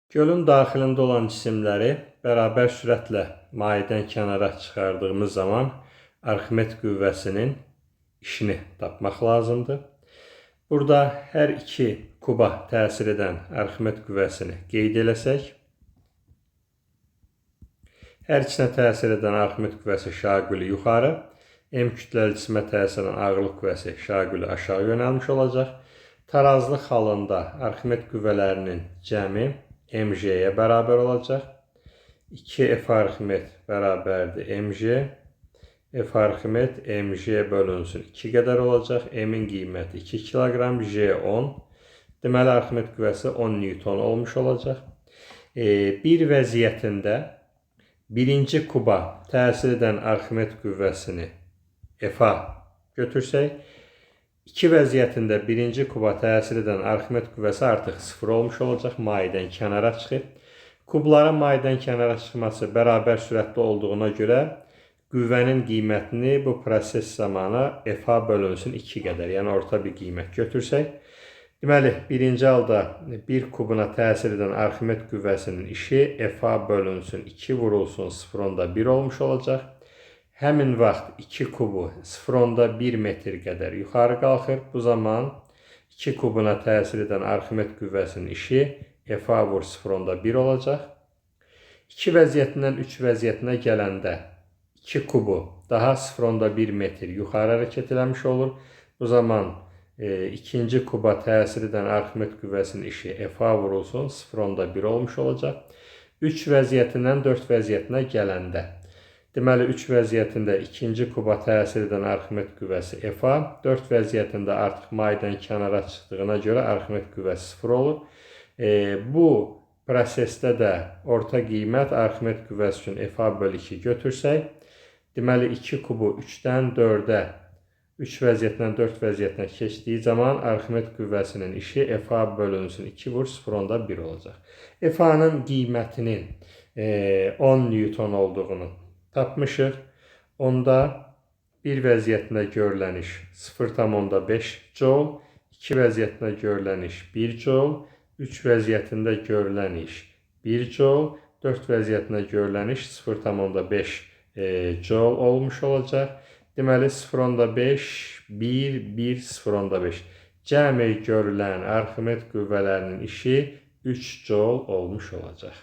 Gölün daxilində olan cisimləri bərabər sürətlə mayedən kənara çıxardığımız zaman Arximed qüvvəsinin işini tapmaq lazımdır. Burada hər iki kuba təsir edən Arximed qüvvəsini qeyd eləsək, hər ikisinə təsir edən Arximed qüvvəsi şaquli yuxarı, M kütləli cisimə təsir edən ağırlıq qüvvəsi şaquli aşağı yönəlmiş olacaq. Tarazlıq halında Arximed qüvvələrinin cəmi mg'yə bərabər olacaq. 2F Arximed bərabərdir mg. F Arximed mg bölünsün 2 qədər olacaq. M-in qiyməti 2 kiloqram, J 10. Deməli, Arximed qüvvəsi 10 Newton olmuş olacaq. Bir vəziyyətində birinci kuba təsir edən Arximed qüvvəsini F-a götürsək, İki vəziyyətində birinci kuba təsir edən Arximed qüvvəsi artıq 0 olmuş olacaq, mayedən kənara çıxıb. Kubların mayedən kənara çıxması bərabər sürətli olduğuna görə qüvvənin qiymətini bu proses zamanı F-a bölünsün 2 qədər, yəni orta bir qiymət götürsək. Deməli, birinci halda bir kubuna təsir edən Arximed qüvvəsinin işi F-a bölünsün 2 vurulsun 0,1 olmuş olacaq. Həmin vaxt 2 kubu 0,1 metr qədər yuxarı qalxır. Bu zaman 2 kubuna təsir edən Arximed qüvvəsinin işi F-a vur 0,1 olacaq. 2 vəziyyətindən 3 vəziyyətinə gələndə 2 kubu daha 0,1 metr yuxarı hərəkət eləmiş olur. Bu zaman ikinci kuba təsir edən Arximed qüvvəsinin işi F-a vurulsun 0,1 olmuş olacaq. 3 vəziyyətindən 4 vəziyyətinə gələndə, deməli, 3 vəziyyətində ikinci kuba təsir edən Arximed qüvvəsi F-a, 4 vəziyyətində artıq mayedən kənara çıxdığına görə Arximed qüvvəsi 0 olur. Bu prosesdə də orta qiymət Arximed qüvvəsi üçün F-a bölü 2 götürsək, deməli, 2 kubu 3-dən 4-ə, 3 vəziyyətindən 4 vəziyyətinə keçdiyi zaman Arximed qüvvəsinin işi F-a bölünsün 2 vur 0,1 olacaq. F-a-nın qiymətinin 10 Newton olduğunu tapmışıq. Onda bir vəziyyətində görülən iş 0,5 joule, 2 vəziyyətində görülən iş 1 joule, 3 vəziyyətində görülən iş 1 joule, 4 vəziyyətində görülən iş 0,5 joule olmuş olacaq. Deməli, 0,5, 1, 1, 0,5. Cəmi görülən Arximed qüvvələrinin işi 3 joule olmuş olacaq.